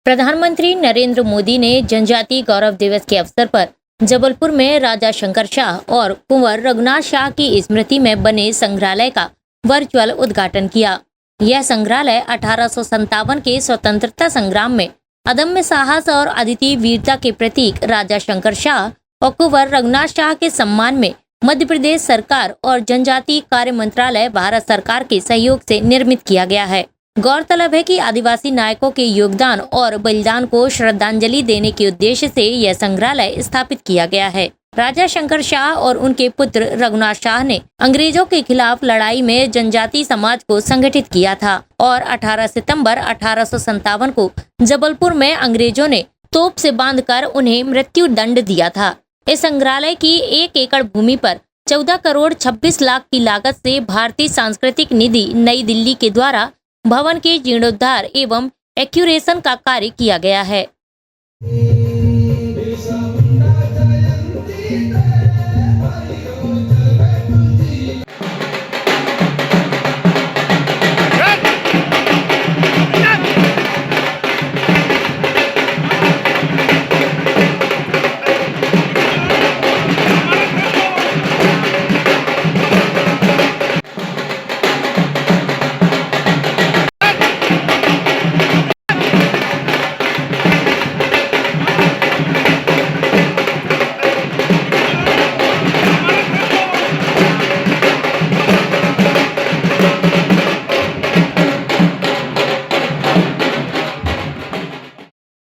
प्रधानमंत्री नरेंद्र मोदी ने जनजातीय गौरव दिवस के अवसर पर जबलपुर में राजा शंकर शाह और कुंवर रघुनाथ शाह की स्मृति में बने संग्रहालय का वर्चुअल उद्घाटन किया। यह संग्रहालय 1857 के स्वतंत्रता संग्राम में अदम्य साहस और अद्वितीय वीरता के प्रतीक राजा शंकर शाह और कुंवर रघुनाथ शाह के सम्मान में मध्य प्रदेश सरकार और जनजातीय कार्य मंत्रालय भारत सरकार के सहयोग से निर्मित किया गया है। गौरतलब है कि आदिवासी नायकों के योगदान और बलिदान को श्रद्धांजलि देने के उद्देश्य से यह संग्रहालय स्थापित किया गया है। राजा शंकर शाह और उनके पुत्र रघुनाथ शाह ने अंग्रेजों के खिलाफ लड़ाई में जनजातीय समाज को संगठित किया था और 18 सितंबर 1857 को जबलपुर में अंग्रेजों ने तोप से बांधकर उन्हें मृत्यु दंड दिया था। इस संग्रहालय की 1 एकड़ भूमि पर 14 करोड़ 26 लाख की लागत से भारतीय सांस्कृतिक निधि नई दिल्ली के द्वारा भवन के जीर्णोद्धार एवं एक्यूरेशन का कार्य किया गया है।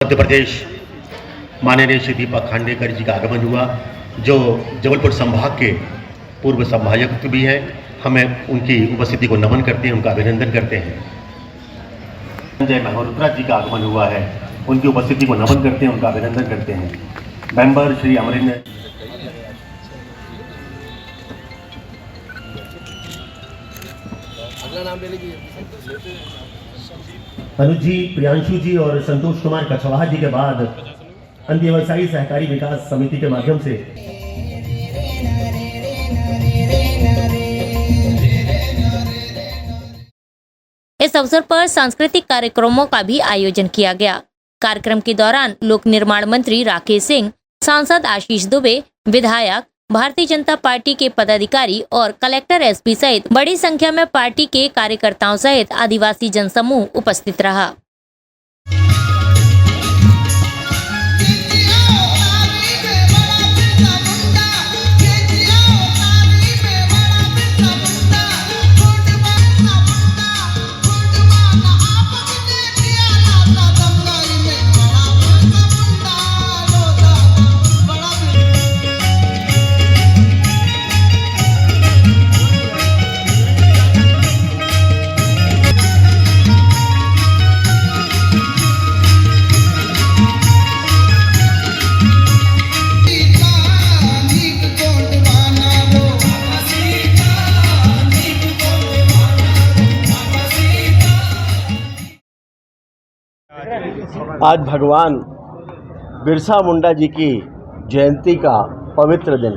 मध्य प्रदेश माननीय श्री दीपक खांडेकर जी का आगमन हुआ, जो जबलपुर संभाग के पूर्व संभागायुक्त भी हैं। हमें उनकी उपस्थिति को नमन करते हैं, उनका अभिनंदन करते हैं। संजय मल्होत्रा जी का आगमन हुआ है, उनकी उपस्थिति को नमन करते हैं, उनका अभिनंदन करते हैं। मेंबर श्री अमरिंदर अनुज जी, प्रियांशु जी और संतोष कुमार कछवाहा जी के बाद अन्य व्यवसायी सहकारी विकास समिति के माध्यम से इस अवसर पर सांस्कृतिक कार्यक्रमों का भी आयोजन किया गया। कार्यक्रम के दौरान लोक निर्माण मंत्री राकेश सिंह, सांसद आशीष दुबे, विधायक, भारतीय जनता पार्टी के पदाधिकारी और कलेक्टर एसपी सहित बड़ी संख्या में पार्टी के कार्यकर्ताओं सहित आदिवासी जनसमूह उपस्थित रहा। आज भगवान बिरसा मुंडा जी की जयंती का पवित्र दिन,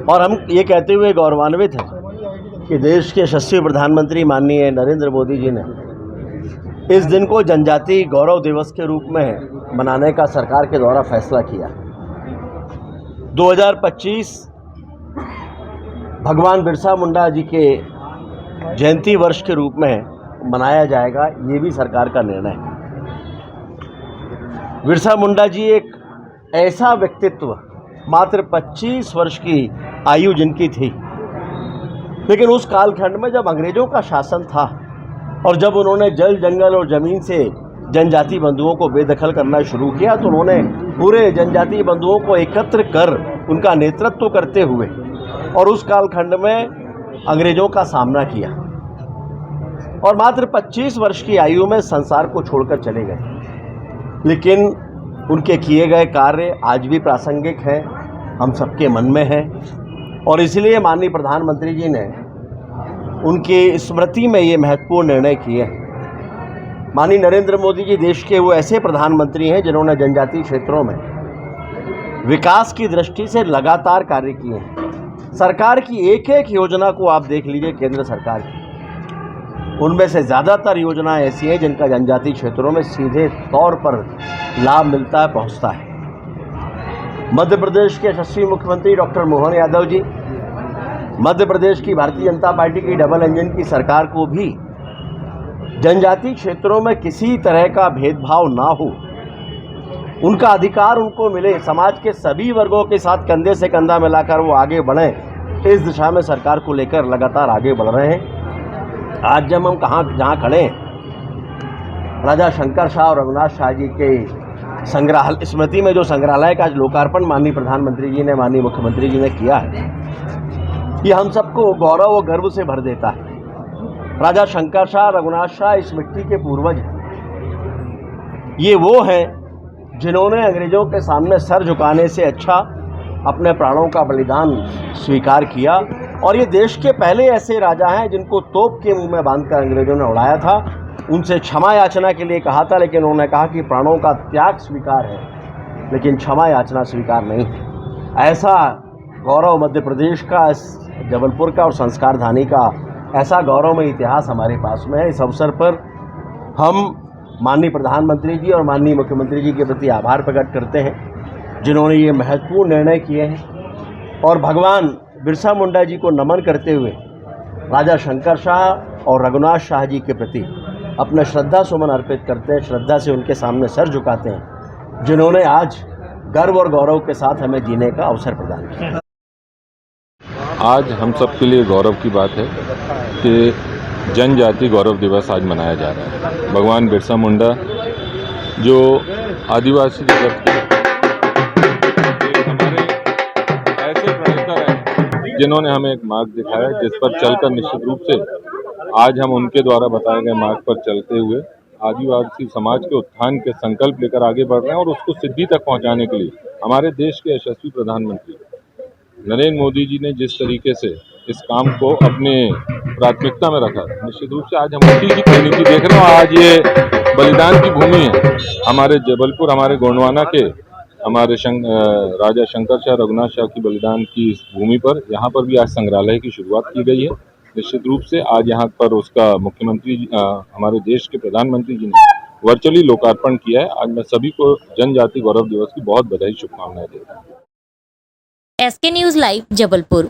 और हम ये कहते हुए गौरवान्वित हैं कि देश के यशस्वी प्रधानमंत्री माननीय नरेंद्र मोदी जी ने इस दिन को जनजातीय गौरव दिवस के रूप में मनाने का सरकार के द्वारा फैसला किया। 2025 भगवान बिरसा मुंडा जी के जयंती वर्ष के रूप में मनाया जाएगा, ये भी सरकार का निर्णय है। बिरसा मुंडा जी एक ऐसा व्यक्तित्व, मात्र 25 वर्ष की आयु जिनकी थी, लेकिन उस कालखंड में जब अंग्रेजों का शासन था और जब उन्होंने जल, जंगल और ज़मीन से जनजाति बंधुओं को बेदखल करना शुरू किया, तो उन्होंने पूरे जनजाति बंधुओं को एकत्र कर उनका नेतृत्व करते हुए और उस कालखंड में अंग्रेजों का सामना किया और मात्र 25 वर्ष की आयु में संसार को छोड़कर चले गए। लेकिन उनके किए गए कार्य आज भी प्रासंगिक हैं, हम सबके मन में हैं, और इसलिए माननीय प्रधानमंत्री जी ने उनकी स्मृति में ये महत्वपूर्ण निर्णय किए हैं। माननीय नरेंद्र मोदी जी देश के वो ऐसे प्रधानमंत्री हैं जिन्होंने जनजातीय क्षेत्रों में विकास की दृष्टि से लगातार कार्य किए हैं। सरकार की एक एक योजना को आप देख लीजिए, केंद्र सरकार की उनमें से ज़्यादातर योजनाएं ऐसी हैं जिनका जनजातीय क्षेत्रों में सीधे तौर पर लाभ मिलता है, पहुंचता है। मध्य प्रदेश के यशस्वी मुख्यमंत्री डॉक्टर मोहन यादव जी, मध्य प्रदेश की भारतीय जनता पार्टी की डबल इंजन की सरकार को भी जनजातीय क्षेत्रों में किसी तरह का भेदभाव ना हो, उनका अधिकार उनको मिले, समाज के सभी वर्गों के साथ कंधे से कंधा मिलाकर वो आगे बढ़ें, इस दिशा में सरकार को लेकर लगातार आगे बढ़ रहे हैं। आज जब हम जहाँ खड़े हैं, राजा शंकर शाह और रघुनाथ शाह जी के संग्रहालय स्मृति में जो संग्रहालय का लोकार्पण माननीय प्रधानमंत्री जी ने, माननीय मुख्यमंत्री जी ने किया है, ये हम सबको गौरव और गर्व से भर देता है। राजा शंकर शाह, रघुनाथ शाह इस मिट्टी के पूर्वज हैं। ये वो हैं जिन्होंने अंग्रेजों के सामने सर झुकाने से अच्छा अपने प्राणों का बलिदान स्वीकार किया, और ये देश के पहले ऐसे राजा हैं जिनको तोप के मुंह में बांधकर अंग्रेजों ने उड़ाया था। उनसे क्षमा याचना के लिए कहा था, लेकिन उन्होंने कहा कि प्राणों का त्याग स्वीकार है, लेकिन क्षमा याचना स्वीकार नहीं है। ऐसा गौरव मध्य प्रदेश का, जबलपुर का और संस्कार धानी का ऐसा गौरवमय इतिहास हमारे पास में है। इस अवसर पर हम माननीय प्रधानमंत्री जी और माननीय मुख्यमंत्री जी के प्रति आभार प्रकट करते हैं, जिन्होंने ये महत्वपूर्ण निर्णय किए हैं, और भगवान बिरसा मुंडा जी को नमन करते हुए राजा शंकर शाह और रघुनाथ शाह जी के प्रति अपना श्रद्धा सुमन अर्पित करते हैं, श्रद्धा से उनके सामने सर झुकाते हैं, जिन्होंने आज गर्व और गौरव के साथ हमें जीने का अवसर प्रदान किया। आज हम सब के लिए गौरव की बात है कि जनजाति गौरव दिवस आज मनाया जा रहा है। भगवान बिरसा मुंडा जो आदिवासी जगत के हमारे ऐसे प्रणेता रहे जिन्होंने हमें एक मार्ग दिखाया, जिस पर चलकर निश्चित रूप से आज हम उनके द्वारा बताए गए मार्ग पर चलते हुए आदिवासी समाज के उत्थान के संकल्प लेकर आगे बढ़ रहे हैं, और उसको सिद्धि तक पहुंचाने के लिए हमारे देश के यशस्वी प्रधानमंत्री नरेंद्र मोदी जी ने जिस तरीके से इस काम को अपने प्राथमिकता में रखा, निश्चित रूप से आज हम उसी की परिणति देख रहे हैं। आज ये बलिदान की भूमि है हमारे जबलपुर, हमारे गोंडवाना के, हमारे राजा शंकर शाह, रघुनाथ शाह की बलिदान की इस भूमि पर यहाँ पर भी आज संग्रहालय की शुरुआत की गई है। निश्चित रूप से आज यहाँ पर उसका मुख्यमंत्री हमारे देश के प्रधानमंत्री जी ने वर्चुअली लोकार्पण किया है। आज मैं सभी को जनजाति गौरव दिवस की बहुत बधाई, शुभकामनाएं देता हूँ। SK news live Jabalpur.